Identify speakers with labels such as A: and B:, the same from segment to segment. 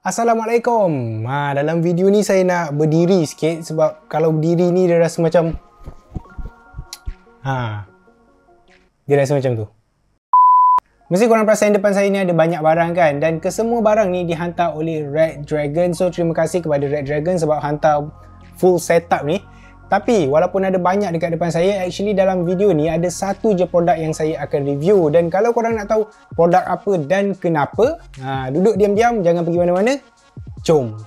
A: Assalamualaikum. Dalam video ni saya nak berdiri sikit sebab kalau berdiri ni dia rasa macam dia rasa macam tu. Mesti korang perasan depan saya ni ada banyak barang kan, dan kesemua barang ni dihantar oleh Red Dragon. So terima kasih kepada Red Dragon sebab hantar full setup ni. Tapi walaupun ada banyak dekat depan saya, actually dalam video ni ada satu je produk yang saya akan review. Dan kalau korang nak tahu produk apa dan kenapa, duduk diam-diam, jangan pergi mana-mana. Jom!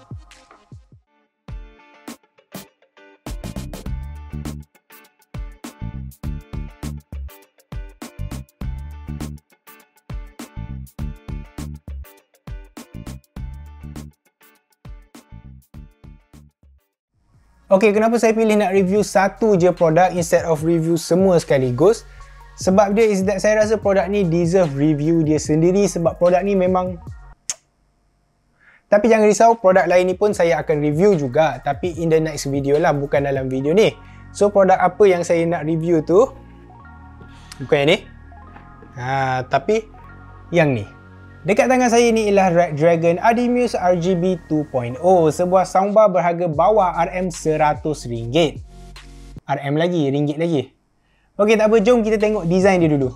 A: Okay, kenapa saya pilih nak review satu je produk instead of review semua sekaligus? Sebab dia is that saya rasa produk ni deserve review dia sendiri sebab produk ni memang... Tapi jangan risau, produk lain ni pun saya akan review juga, tapi in the next video lah, bukan dalam video ni. So produk apa yang saya nak review tu? Bukan yang ni. Tapi yang ni. Dekat tangan saya ni ialah Red Dragon Adimuse RGB 2.0, sebuah soundbar berharga bawah RM100. RM lagi, ringgit lagi. Okey, tak apa, jom kita tengok design dia dulu.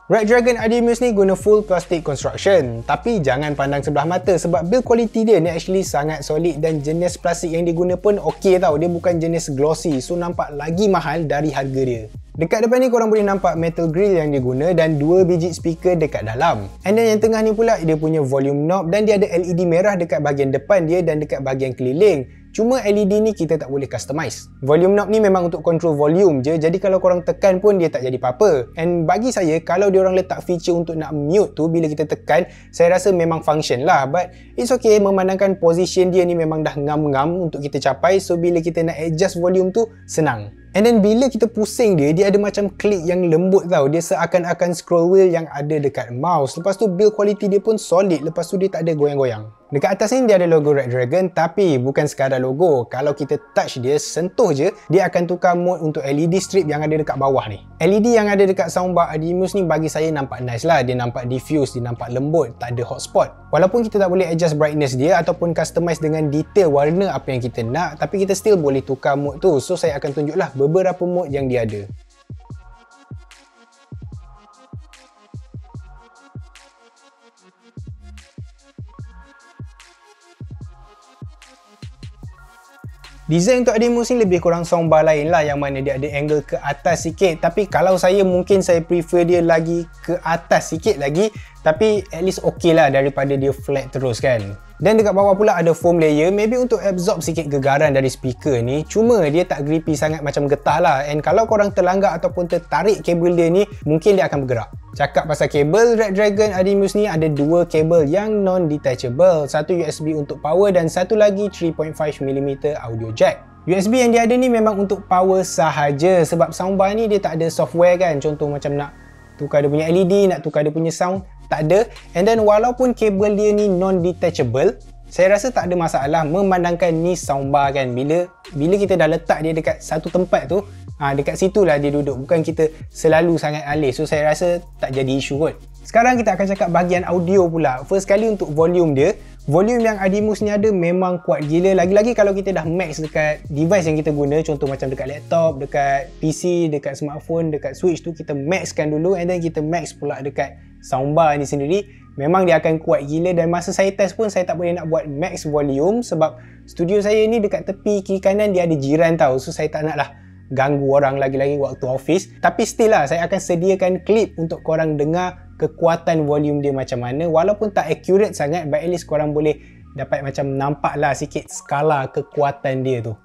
A: Red Dragon Adimuse ni guna full plastic construction, tapi jangan pandang sebelah mata sebab build quality dia ni actually sangat solid dan jenis plastik yang diguna pun okey tau. Dia bukan jenis glossy, so nampak lagi mahal dari harga dia. Dekat depan ni korang boleh nampak metal grill yang dia guna dan 2 biji speaker dekat dalam. And then yang tengah ni pula dia punya volume knob dan dia ada LED merah dekat bahagian depan dia dan dekat bahagian keliling. Cuma LED ni kita tak boleh customize. Volume knob ni memang untuk control volume je, jadi kalau korang tekan pun dia tak jadi apa-apa. And bagi saya, kalau diorang letak feature untuk nak mute tu bila kita tekan, saya rasa memang function lah. But it's okay, memandangkan position dia ni memang dah ngam-ngam untuk kita capai. So bila kita nak adjust volume tu, senang. And then bila kita pusing dia, dia ada macam klik yang lembut tau. Dia seakan-akan scroll wheel yang ada dekat mouse. Lepas tu build quality dia pun solid. Lepas tu dia tak ada goyang-goyang. Dekat atas ni dia ada logo Red Dragon, tapi bukan sekadar logo. Kalau kita touch dia, sentuh je, dia akan tukar mode untuk LED strip yang ada dekat bawah ni. LED yang ada dekat soundbar Adimuse ni bagi saya nampak nice lah. Dia nampak diffuse, dia nampak lembut, tak ada hotspot. Walaupun kita tak boleh adjust brightness dia ataupun customize dengan detail warna apa yang kita nak, tapi kita still boleh tukar mode tu. So saya akan tunjuklah beberapa mode yang dia ada. Design untuk Adimuse ni lebih kurang soundbar lain lah, yang mana dia ada angle ke atas sikit. Tapi kalau saya, mungkin saya prefer dia lagi ke atas sikit lagi. Tapi at least okey lah daripada dia flat terus kan. Dan dekat bawah pula ada foam layer, maybe untuk absorb sikit gegaran dari speaker ni. Cuma dia tak grippy sangat macam getah lah. And kalau korang terlanggar ataupun tertarik kabel dia ni, mungkin dia akan bergerak. Cakap pasal kabel, Red Dragon Adimuse ni ada dua kabel yang non-detachable. Satu USB untuk power dan satu lagi 3.5mm audio jack. USB yang dia ada ni memang untuk power sahaja sebab soundbar ni dia tak ada software kan. Contoh macam nak tukar dia punya LED, nak tukar dia punya sound, tak ada. And then walaupun kabel dia ni non-detachable, saya rasa tak ada masalah memandangkan ni soundbar kan. Bila kita dah letak dia dekat satu tempat tu, dekat situ lah dia duduk, bukan kita selalu sangat alih. So saya rasa tak jadi isu kot. Sekarang kita akan cakap bahagian audio pula. First kali untuk volume dia, volume yang Adimuse ni ada memang kuat gila. Lagi-lagi kalau kita dah max dekat device yang kita guna, contoh macam dekat laptop, dekat PC, dekat smartphone, dekat switch tu, kita maxkan dulu and then kita max pula dekat soundbar ni sendiri. Memang dia akan kuat gila. Dan masa saya test pun saya tak boleh nak buat max volume sebab studio saya ni dekat tepi kiri kanan dia ada jiran tau. So saya tak nak lah ganggu orang lagi-lagi waktu office. Tapi still lah, saya akan sediakan klip untuk korang dengar kekuatan volume dia macam mana. Walaupun tak accurate sangat, but at least korang boleh dapat macam nampak lah sikit skala kekuatan dia tu.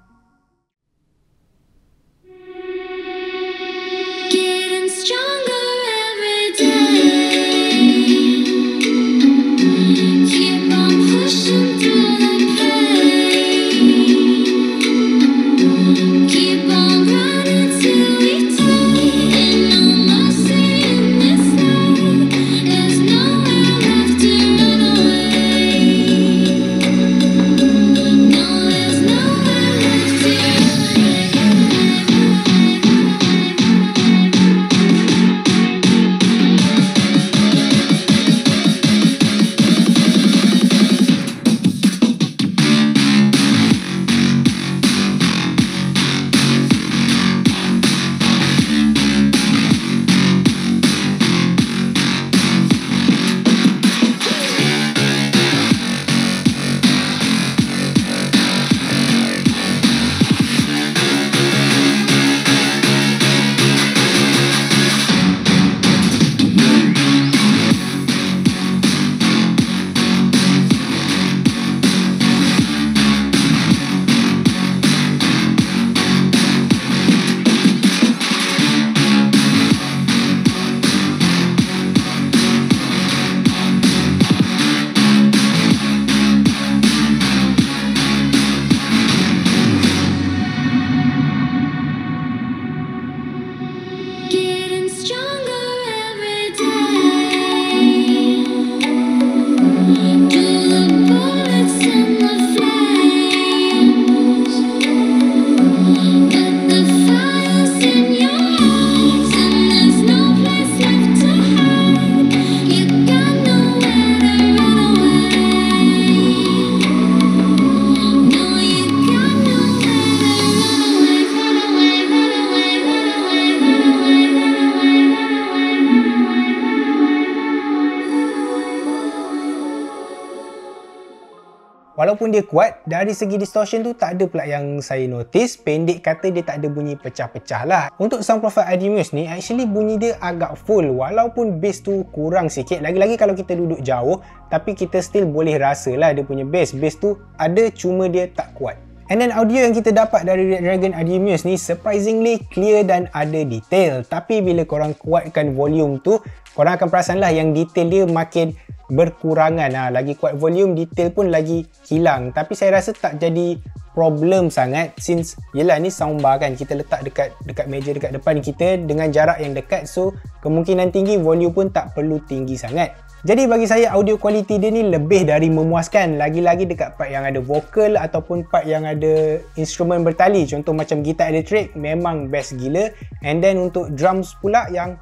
A: Walaupun dia kuat, dari segi distortion tu tak ada pula yang saya notice. Pendek kata dia tak ada bunyi pecah-pecah lah. Untuk sound profile Adimus ni, actually bunyi dia agak full walaupun bass tu kurang sikit. Lagi-lagi kalau kita duduk jauh, tapi kita still boleh rasa lah dia punya bass. Bass tu ada, cuma dia tak kuat. And then audio yang kita dapat dari Red Dragon Adimus ni surprisingly clear dan ada detail. Tapi bila korang kuatkan volume tu, korang akan perasan lah yang detail dia makin berkurangan. Lagi kuat volume, detail pun lagi hilang. Tapi saya rasa tak jadi problem sangat since yelah ni soundbar kan, kita letak dekat meja dekat depan kita dengan jarak yang dekat, so kemungkinan tinggi volume pun tak perlu tinggi sangat. Jadi bagi saya audio quality dia ni lebih dari memuaskan, lagi-lagi dekat part yang ada vokal ataupun part yang ada instrumen bertali, contoh macam gitar elektrik memang best gila. And then untuk drums pula yang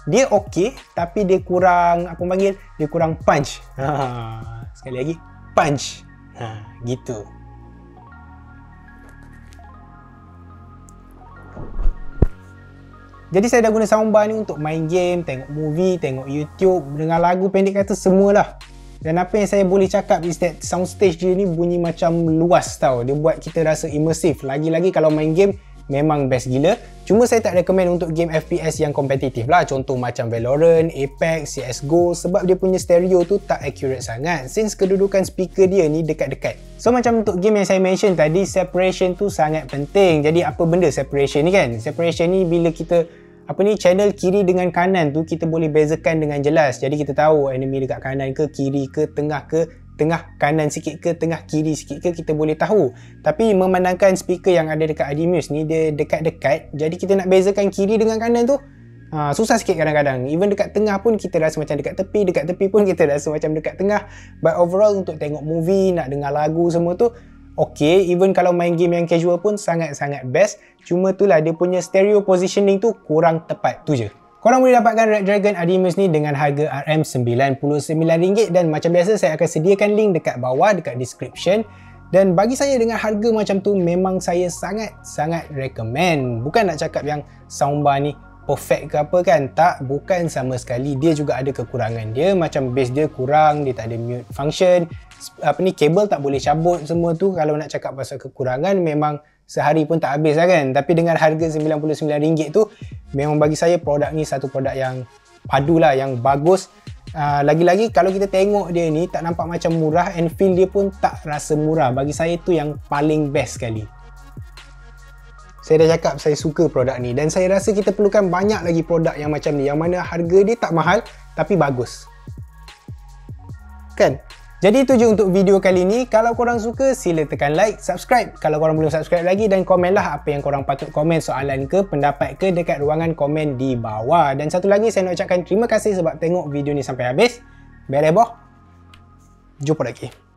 A: dia okey tapi dia kurang, apa panggil, dia kurang punch. Sekali lagi, punch. Gitu. Jadi saya dah guna soundbar ni untuk main game, tengok movie, tengok YouTube, dengar lagu, pendek kata semualah. Dan apa yang saya boleh cakap is that soundstage dia ni bunyi macam luas tau. Dia buat kita rasa immersive. Lagi-lagi kalau main game memang best gila. Cuma saya tak recommend untuk game FPS yang kompetitif lah. Contoh macam Valorant, Apex, CSGO, sebab dia punya stereo tu tak accurate sangat since kedudukan speaker dia ni dekat-dekat. So macam untuk game yang saya mention tadi, separation tu sangat penting. Jadi apa benda separation ni kan? Separation ni bila kita channel kiri dengan kanan tu kita boleh bezakan dengan jelas. Jadi kita tahu enemy dekat kanan ke, kiri ke, tengah kanan sikit ke, tengah kiri sikit ke, kita boleh tahu. Tapi memandangkan speaker yang ada dekat Adimus ni dia dekat-dekat, jadi kita nak bezakan kiri dengan kanan tu susah sikit kadang-kadang. Even dekat tengah pun kita rasa macam dekat tepi pun kita rasa macam dekat tengah. But overall untuk tengok movie, nak dengar lagu semua tu okay, even kalau main game yang casual pun sangat-sangat best. Cuma itulah dia punya stereo positioning tu kurang tepat, tu je. Korang boleh dapatkan Red Dragon Adimus ni dengan harga RM99 dan macam biasa saya akan sediakan link dekat bawah, dekat description. Dan bagi saya dengan harga macam tu memang saya sangat-sangat recommend. Bukan nak cakap yang soundbar ni perfect ke apa kan, tak, bukan sama sekali. Dia juga ada kekurangan dia, macam bass dia kurang, dia tak ada mute function, kabel tak boleh cabut, semua tu. Kalau nak cakap pasal kekurangan memang sehari pun tak habis lah kan. Tapi dengan harga RM99 tu memang bagi saya produk ni satu produk yang padu lah, yang bagus. Lagi-lagi kalau kita tengok dia ni tak nampak macam murah, and feel dia pun tak rasa murah. Bagi saya tu yang paling best sekali. Saya dah cakap saya suka produk ni dan saya rasa kita perlukan banyak lagi produk yang macam ni, yang mana harga dia tak mahal tapi bagus. Kan? Jadi itu je untuk video kali ni. Kalau korang suka sila tekan like, subscribe kalau korang belum subscribe lagi, dan komen lah apa yang korang patut komen, soalan ke, pendapat ke, dekat ruangan komen di bawah. Dan satu lagi saya nak ucapkan terima kasih sebab tengok video ni sampai habis. Bereboh. Jumpa lagi.